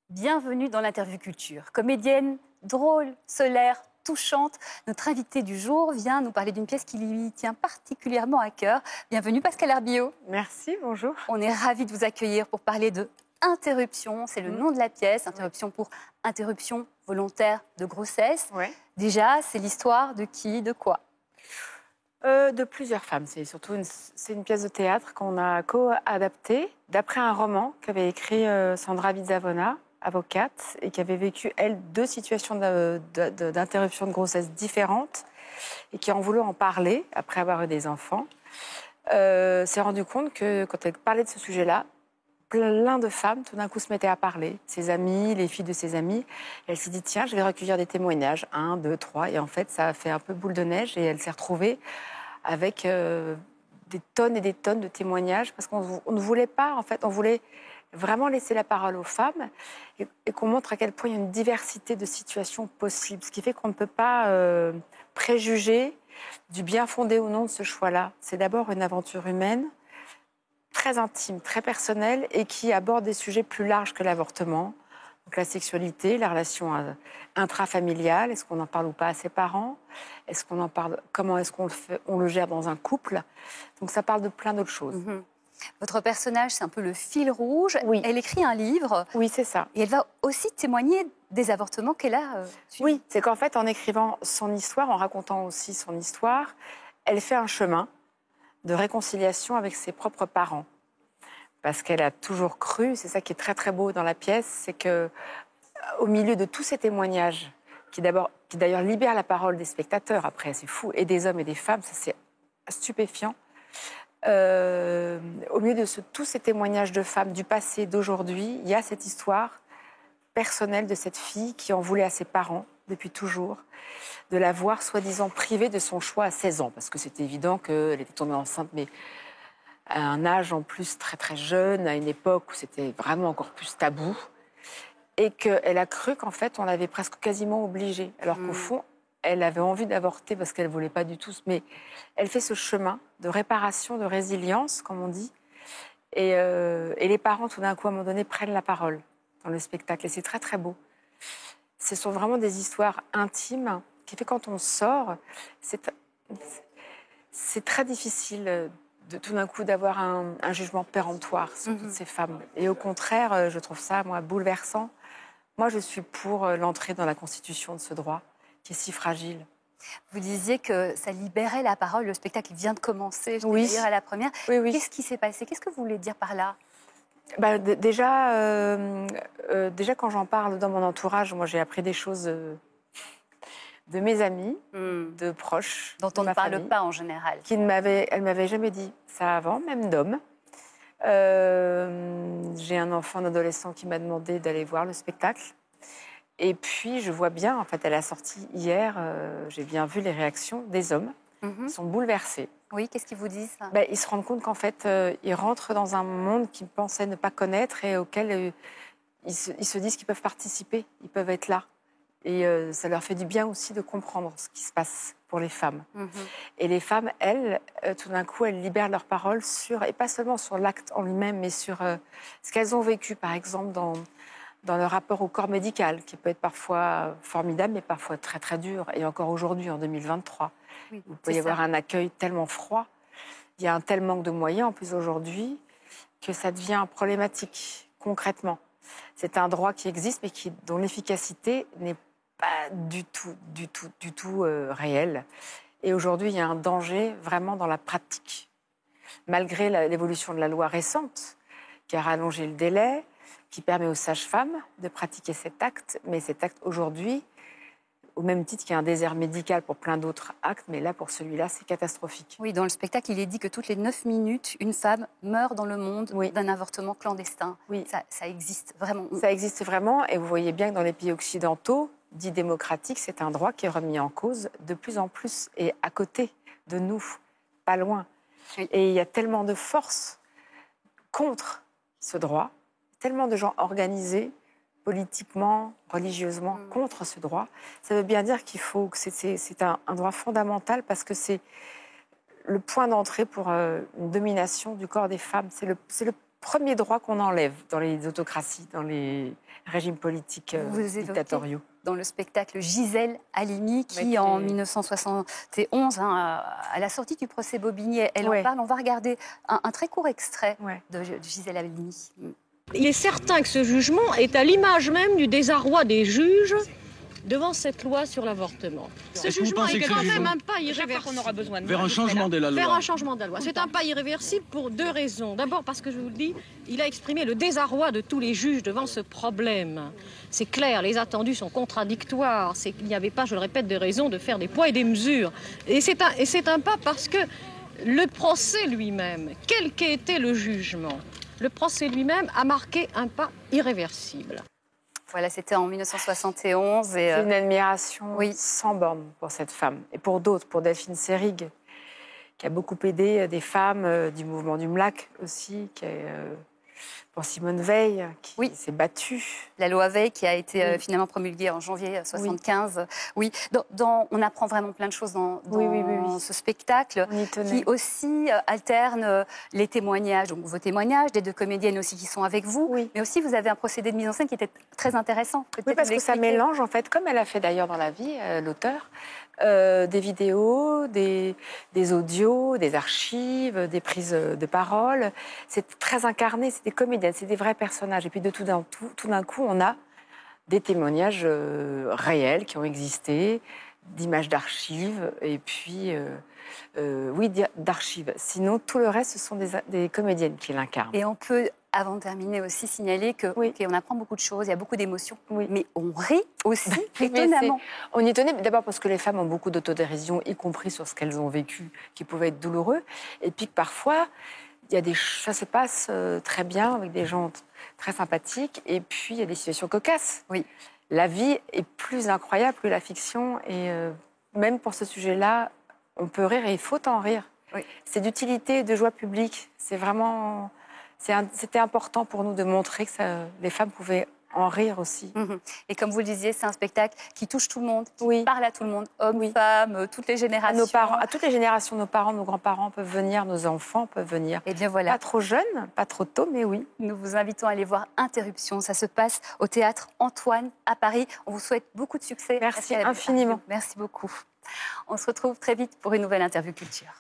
Bienvenue dans l'interview culture. Comédienne, drôle, solaire, touchante, notre invitée du jour vient nous parler d'une pièce qui lui tient particulièrement à cœur. Bienvenue Pascal Herbillot. Merci, bonjour. On est ravis de vous accueillir pour parler de Interruption. C'est le nom de la pièce, Interruption pour interruption volontaire de grossesse. Ouais. Déjà, c'est l'histoire de qui, de quoi? De plusieurs femmes. C'est une pièce de théâtre qu'on a co-adaptée d'après un roman qu'avait écrit Sandra Vizavona, avocate, et qui avait vécu, elle, deux situations d'interruption de grossesse différentes et qui, en voulant en parler, après avoir eu des enfants, s'est rendu compte que quand elle parlait de ce sujet-là, plein de femmes, tout d'un coup, se mettaient à parler. Ses amies, les filles de ses amies. Elle s'est dit, tiens, je vais recueillir des témoignages. 1, 2, 3. Et en fait, ça a fait un peu boule de neige et elle s'est retrouvée avec des tonnes et des tonnes de témoignages parce qu'on ne voulait pas, en fait, on voulait vraiment laisser la parole aux femmes et qu'on montre à quel point il y a une diversité de situations possibles. Ce qui fait qu'on ne peut pas préjuger du bien fondé ou non de ce choix-là. C'est d'abord une aventure humaine, très intime, très personnelle et qui aborde des sujets plus larges que l'avortement. Donc la sexualité, la relation intrafamiliale, est-ce qu'on en parle ou pas à ses parents? Est-ce qu'on en parle? Comment est-ce qu'on le fait, on le gère dans un couple? Donc ça parle de plein d'autres choses. Mm-hmm. Votre personnage, c'est un peu le fil rouge. Oui. Elle écrit un livre. Oui, c'est ça. Et elle va aussi témoigner des avortements qu'elle a suivis. Oui, c'est qu'en fait, en écrivant son histoire, en racontant aussi son histoire, elle fait un chemin de réconciliation avec ses propres parents. Parce qu'elle a toujours cru, c'est ça qui est très très beau dans la pièce, c'est que au milieu de tous ces témoignages, qui d'ailleurs libèrent la parole des spectateurs, après c'est fou, et des hommes et des femmes, ça c'est stupéfiant, au milieu de tous ces témoignages de femmes du passé, d'aujourd'hui, il y a cette histoire personnelle de cette fille qui en voulait à ses parents depuis toujours, de la voir soi-disant privée de son choix à 16 ans, parce que c'était évident qu'elle était tombée enceinte, mais à un âge en plus très très jeune, à une époque où c'était vraiment encore plus tabou, et qu'elle a cru qu'en fait on l'avait presque quasiment obligée, alors qu'au fond elle avait envie d'avorter parce qu'elle ne voulait pas du tout, mais elle fait ce chemin de réparation, de résilience, comme on dit, et les parents tout d'un coup à un moment donné prennent la parole dans le spectacle, et c'est très très beau. Ce sont vraiment des histoires intimes qui fait quand on sort, c'est très difficile de tout d'un coup d'avoir un jugement péremptoire sur toutes ces femmes. Et au contraire, je trouve ça, moi, bouleversant. Moi, je suis pour l'entrée dans la Constitution de ce droit, qui est si fragile. Vous disiez que ça libérait la parole. Le spectacle vient de commencer. J'étais Oui. d'ailleurs à la première. Oui, oui. Qu'est-ce qui s'est passé? Qu'est-ce que vous voulez dire par là? Déjà, quand j'en parle dans mon entourage, moi, j'ai appris des choses de mes amis, de proches, dont on ne parle pas en général. Elle m'avait jamais dit ça avant, même d'hommes. J'ai un enfant, un adolescent qui m'a demandé d'aller voir le spectacle. Et puis, je vois bien, en fait, à la sortie hier, j'ai bien vu les réactions des hommes. Ils sont bouleversés. Oui, qu'est-ce qu'ils vous disent? Ils se rendent compte qu'en fait, ils rentrent dans un monde qu'ils pensaient ne pas connaître et auquel ils se disent qu'ils peuvent participer, ils peuvent être là. Et ça leur fait du bien aussi de comprendre ce qui se passe pour les femmes. Et les femmes, elles, tout d'un coup, elles libèrent leur parole et pas seulement sur l'acte en lui-même, mais sur ce qu'elles ont vécu, par exemple, dans leur rapport au corps médical, qui peut être parfois formidable, mais parfois très, très dur. Et encore aujourd'hui, en 2023, il peut y avoir un accueil tellement froid. Il y a un tel manque de moyens, en plus, aujourd'hui, que ça devient problématique, concrètement. C'est un droit qui existe, mais dont l'efficacité n'est pas du tout réel. Et aujourd'hui, il y a un danger vraiment dans la pratique. Malgré l'évolution de la loi récente, qui a rallongé le délai, qui permet aux sages-femmes de pratiquer cet acte, mais cet acte aujourd'hui, au même titre qu'il y a un désert médical pour plein d'autres actes, mais là, pour celui-là, c'est catastrophique. Oui, dans le spectacle, il est dit que toutes les 9 minutes, une femme meurt dans le monde d'un avortement clandestin. Oui. Ça existe vraiment. Ça existe vraiment, et vous voyez bien que dans les pays occidentaux, dits démocratiques, c'est un droit qui est remis en cause de plus en plus, et à côté de nous, pas loin. Oui. Et il y a tellement de force contre ce droit, tellement de gens organisés, politiquement, religieusement, contre ce droit. Ça veut bien dire qu'il faut que c'est un droit fondamental parce que c'est le point d'entrée pour une domination du corps des femmes. C'est le premiers droits qu'on enlève dans les autocraties, dans les régimes politiques Vous évoquez dictatoriaux. dans le spectacle Gisèle Halimi, qui en 1971, à la sortie du procès Bobigny, elle en parle. On va regarder un très court extrait de Gisèle Halimi. Il est certain que ce jugement est à l'image même du désarroi des juges devant cette loi sur l'avortement. Ce jugement est quand même un pas irréversible. Vers un changement de la loi. Vers un changement de la loi. C'est un pas irréversible pour deux raisons. D'abord parce que, je vous le dis, il a exprimé le désarroi de tous les juges devant ce problème. C'est clair, les attendus sont contradictoires. C'est qu'il n'y avait pas, je le répète, de raison de faire des poids et des mesures. Et c'est un pas parce que le procès lui-même, quel qu'ait été le jugement, le procès lui-même a marqué un pas irréversible. Voilà, c'était en 1971. C'est une admiration sans borne pour cette femme. Et pour d'autres, pour Delphine Seyrig, qui a beaucoup aidé des femmes du mouvement du MLAC aussi, pour Simone Veil, qui s'est battue. La loi Veil qui a été finalement promulguée en janvier 1975. Oui, on apprend vraiment plein de choses dans ce spectacle, qui aussi alterne les témoignages, donc vos témoignages, des deux comédiennes aussi qui sont avec vous, mais aussi vous avez un procédé de mise en scène qui était très intéressant. Oui, parce que ça mélange, en fait, comme elle a fait d'ailleurs dans la vie, l'auteur, des vidéos, des audios, des archives, des prises de parole. C'est très incarné, c'est des comédiennes, c'est des vrais personnages. Et puis tout d'un coup, on a des témoignages réels qui ont existé, d'images d'archives, et puis, d'archives. Sinon, tout le reste, ce sont des comédiennes qui l'incarnent. Et on peut, avant de terminer, aussi signaler qu'on apprend beaucoup de choses, il y a beaucoup d'émotions, mais on rit aussi, étonnamment. On y tenait, d'abord parce que les femmes ont beaucoup d'autodérision, y compris sur ce qu'elles ont vécu, qui pouvait être douloureux, et puis que parfois, ça se passe très bien avec des gens très sympathiques, et puis il y a des situations cocasses. Oui. La vie est plus incroyable que la fiction, et même pour ce sujet-là, on peut rire et il faut en rire. Oui. C'est d'utilité et de joie publique. C'était important pour nous de montrer que les femmes pouvaient en rire aussi. Et comme vous le disiez, c'est un spectacle qui touche tout le monde, qui parle à tout le monde, hommes, femmes, toutes les générations. À toutes les générations, nos parents, nos grands-parents peuvent venir, nos enfants peuvent venir. Et bien voilà. Pas trop jeunes, pas trop tôt, mais oui. Nous vous invitons à aller voir Interruption. Ça se passe au théâtre Antoine à Paris. On vous souhaite beaucoup de succès. Merci infiniment. Merci beaucoup. On se retrouve très vite pour une nouvelle interview culture.